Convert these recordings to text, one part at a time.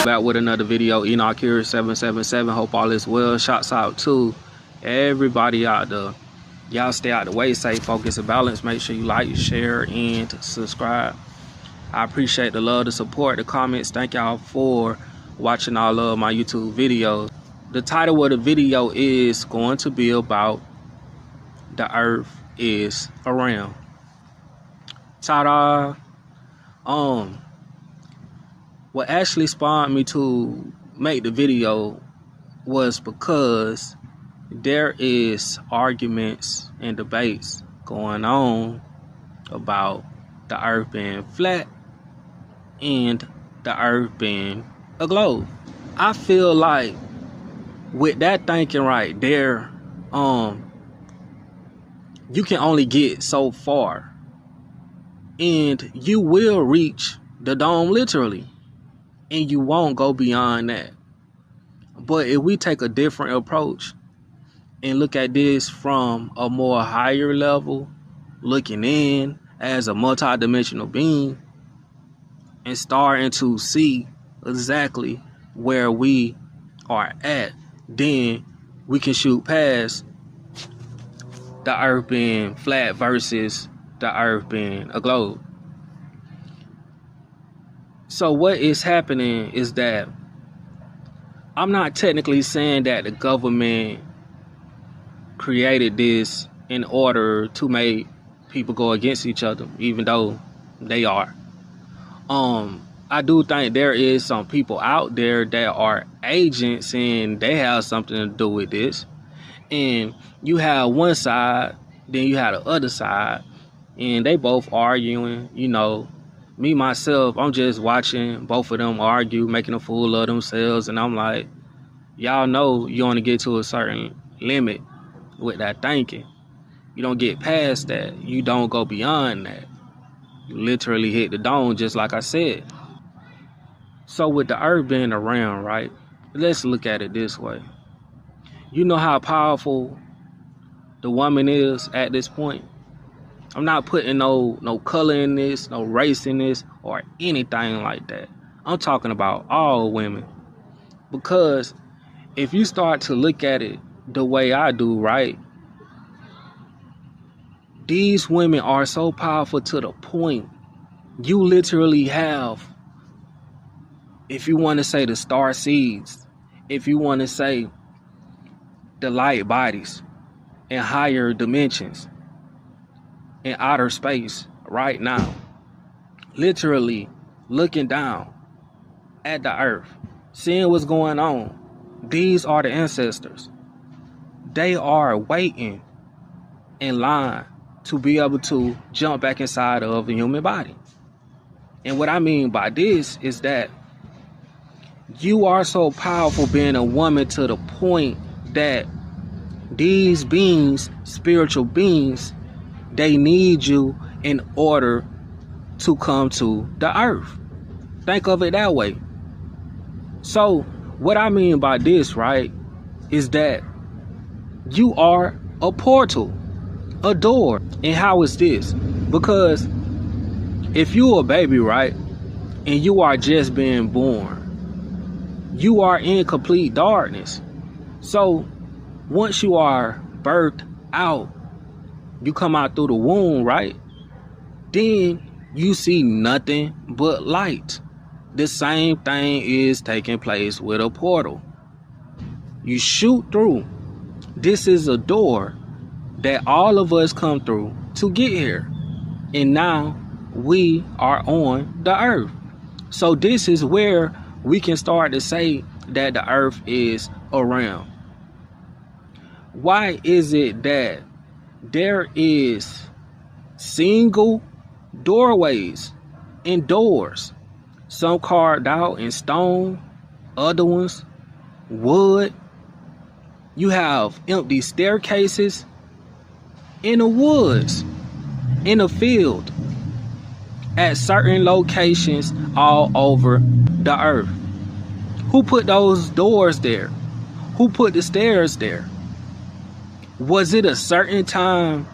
Back with another video. Enoch here, 777. Hope all is well. Shouts out to everybody out there. Y'all stay out the way, stay focused and balanced. Make sure you like, share, and subscribe. I appreciate the love, the support, the comments. Thank y'all for watching all of my YouTube videos. The title of the video is going to be about the earth is around. Ta-da! What actually spawned me to make the video was because there is arguments and debates going on about the earth being flat and the earth being a globe. I feel like with that thinking right there, you can only get so far, and you will reach the dome literally, and you won't go beyond that. But if we take a different approach and look at this from a more higher level, looking in as a multidimensional being and starting to see exactly where we are at, then we can shoot past the earth being flat versus the earth being a globe. So what is happening is that I'm not technically saying that the government created this in order to make people go against each other, even though they are. I do think there is some people out there that are agents and they have something to do with this. And you have one side, then you have the other side, and they both arguing. You know, me myself, I'm just watching both of them argue, making a fool of themselves, and I'm like, y'all know you only get to a certain limit with that thinking. You don't get past that. You don't go beyond that. You literally hit the dome, just like I said. So with the earth being around, right, let's look at it this way. You know how powerful the woman is at this point? I'm not putting no color in this, no race in this, or anything like that. I'm talking about all women. Because if you start to look at it the way I do, right, these women are so powerful to the point you literally have, if you want to say the star seeds, if you want to say the light bodies in higher dimensions, in outer space right now, literally looking down at the earth, seeing what's going on. These are the ancestors. They are waiting in line to be able to jump back inside of the human body. And what I mean by this is that you are so powerful being a woman to the point that these beings, spiritual beings, they need you in order to come to the earth. Think of it that way. So what I mean by this, right, is that you are a portal, a door. And how is this? Because if you're a baby, right, and you are just being born, you are in complete darkness. So once you are birthed out, you come out through the womb, right? Then you see nothing but light. The same thing is taking place with a portal. You shoot through. This is a door that all of us come through to get here. And now we are on the earth. So this is where we can start to say that the earth is around. Why is it that there is single doorways and doors, some carved out in stone, other ones wood? You have empty staircases in the woods, in the field, at certain locations all over the earth. Who put those doors there? Who put the stairs there? Was it a certain time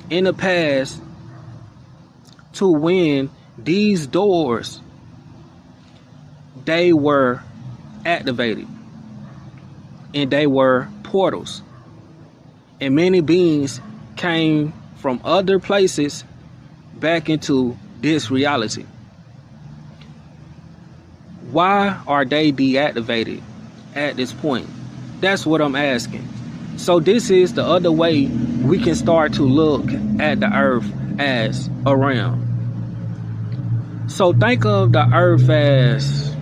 in the past to when these doors, they were activated, and they were portals. And many beings came from other places back into this reality. Why are they deactivated at this point? That's what I'm asking. So this is the other way we can start to look at the earth as a realm. So think of the earth as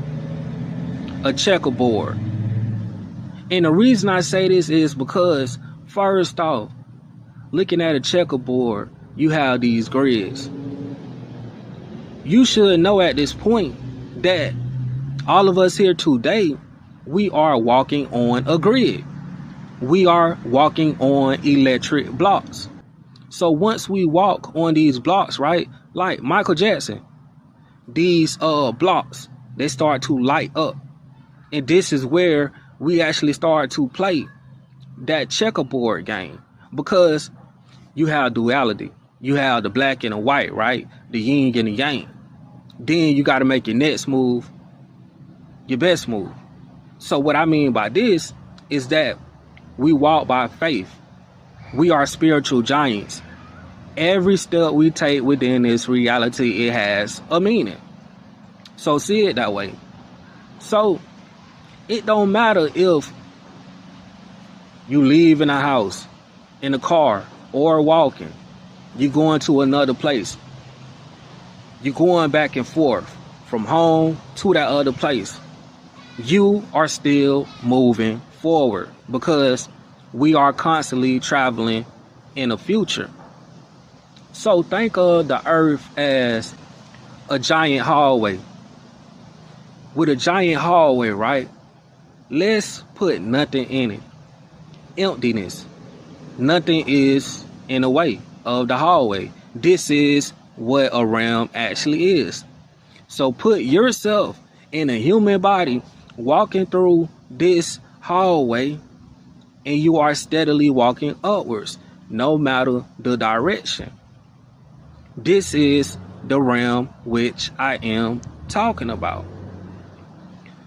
a checkerboard. And the reason I say this is because, first off, looking at a checkerboard, you have these grids. You should know at this point that all of us here today, we are walking on a grid. We are walking on electric blocks. So once we walk on these blocks, right, like Michael Jackson, these blocks, they start to light up. And this is where we actually start to play that checkerboard game, because you have duality. You have the black and the white, right? The yin and the yang. Then you got to make your next move your best move. So what I mean by this is that we walk by faith. We are spiritual giants. Every step we take within this reality, it has a meaning. So see it that way. So it don't matter if you leave in a house, in a car, or walking. You're going to another place. You're going back and forth from home to that other place. You are still moving forward because we are constantly traveling in the future. So think of the earth as a giant hallway. With a giant hallway, right? Let's put nothing in it. Emptiness. Nothing is in the way of the hallway. This is what a realm actually is. So put yourself in a human body walking through this hallway, and you are steadily walking upwards, no matter the direction. This is the realm which I am talking about.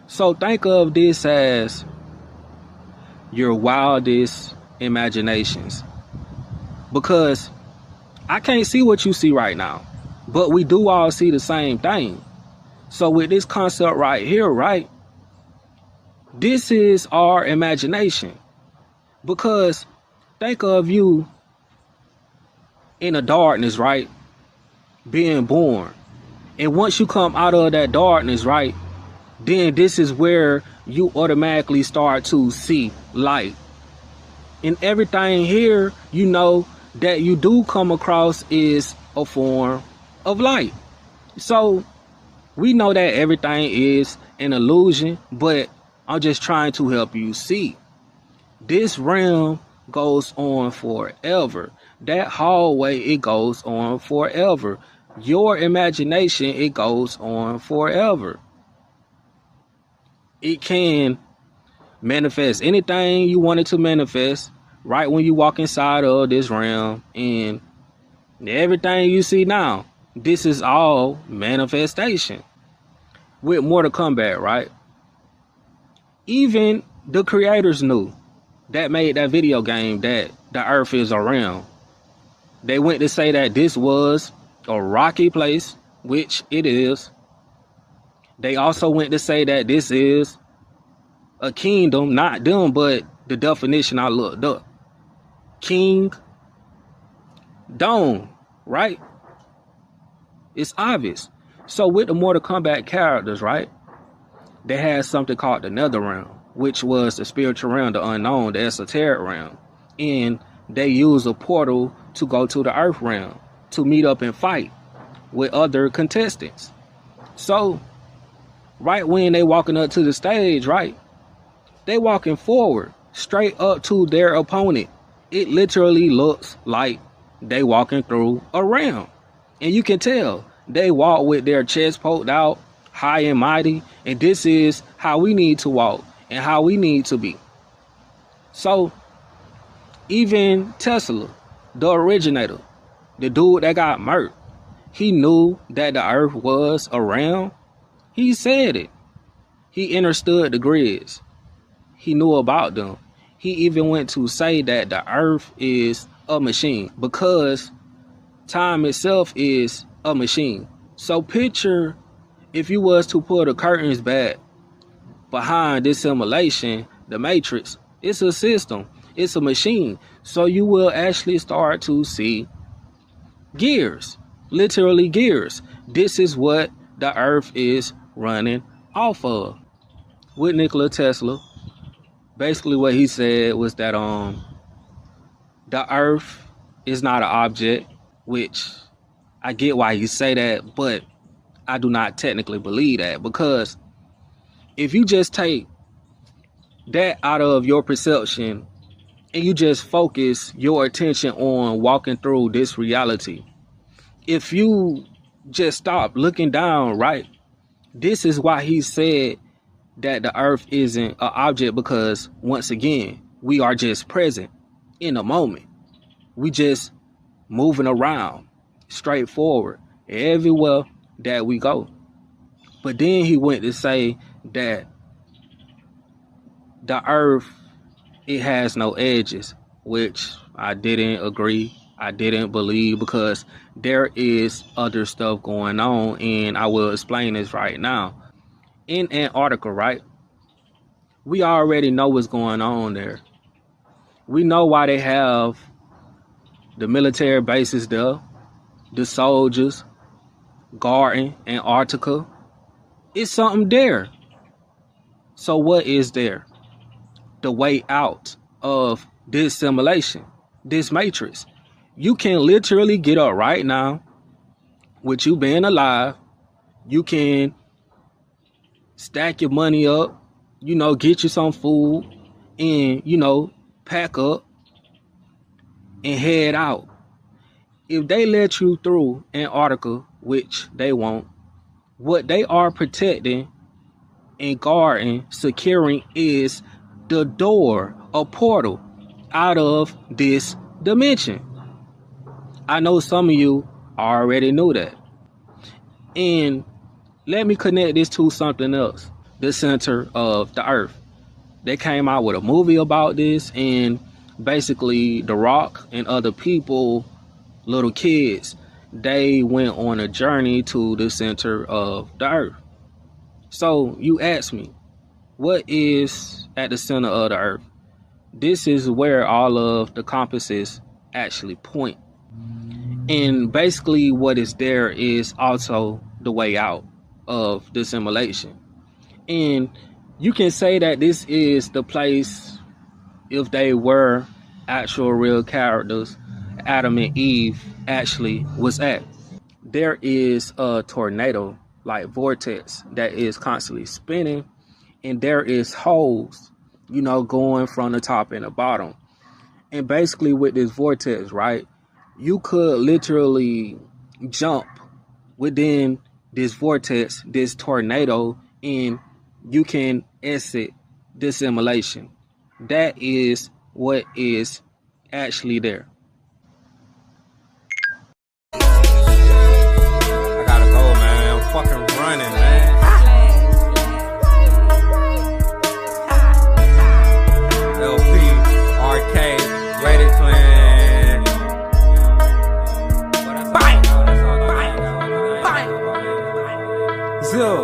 So think of this as your wildest imaginations, because I can't see what you see right now, but we do all see the same thing. So with this concept right here, right, this is our imagination. Because think of you in the darkness, right, being born. And once you come out of that darkness, right, then this is where you automatically start to see light. And everything here, you know, that you do come across is a form of light. So we know that everything is an illusion, but I'm just trying to help you see. This realm goes on forever. That hallway, it goes on forever. Your imagination, it goes on forever. It can manifest anything you want it to manifest right when you walk inside of this realm. And everything you see now, this is all manifestation. With Mortal Kombat, right? Even the creators knew that made that video game that the earth is a realm. They went to say that this was a rocky place, which it is. They also went to say that this is a kingdom, not them, but the definition I looked up. King Dome, right? It's obvious. So with the Mortal Kombat characters, right, they had something called the Nether Realm, which was the spiritual realm, the unknown, the esoteric realm. And they used a portal to go to the earth realm to meet up and fight with other contestants. So right when they walking up to the stage, right, they walking forward straight up to their opponent. It literally looks like they walking through a realm. And you can tell they walk with their chest poked out, high and mighty. And this is how we need to walk and how we need to be. So even Tesla, the originator, the dude that got murked, he knew that the earth was a realm. He said it. He understood the grids. He knew about them. He even went to say that the earth is a machine because time itself is a machine. So picture if you was to pull the curtains back behind this simulation, the matrix, it's a system, it's a machine. So you will actually start to see gears, literally gears. This is what the earth is running off of. With Nikola Tesla, basically what he said was that the earth is not an object, which I get why you say that, but I do not technically believe that, because if you just take that out of your perception and you just focus your attention on walking through this reality, if you just stop looking down, right? This is why he said that the earth isn't an object, because once again, we are just present in a moment. We just moving around straight forward everywhere that we go. But then he went to say that the earth, it has no edges, which I didn't agree. I didn't believe, because there is other stuff going on, and I will explain this right now. In Antarctica, right? We already know what's going on there. We know why they have the military bases there, the soldiers guarding Antarctica. It's something there. So what is there? The way out of this simulation, this matrix. You can literally get up right now with you being alive. You can stack your money up, get you some food, and, pack up and head out. If they let you through Antarctica, which they won't, what they are protecting and guarding, securing, is the door, a portal out of this dimension. I know some of you already knew that. And let me connect this to something else. The center of the earth. They came out with a movie about this, and basically The Rock and other people, little kids, they went on a journey to the center of the earth. So you ask me, what is at the center of the earth? This is where all of the compasses actually point. And basically what is there is also the way out of the simulation. And you can say that this is the place, if they were actual real characters, Adam and Eve actually was at. There is a tornado like vortex that is constantly spinning, and there is holes, going from the top and the bottom. And basically with this vortex, right, you could literally jump within this vortex, this tornado, and you can exit the simulation. That is what is actually there. I gotta go, man. I'm fucking running, man. LP, Arcade, Rated Clan. Zill,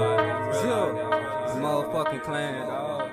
motherfucking clan, dog.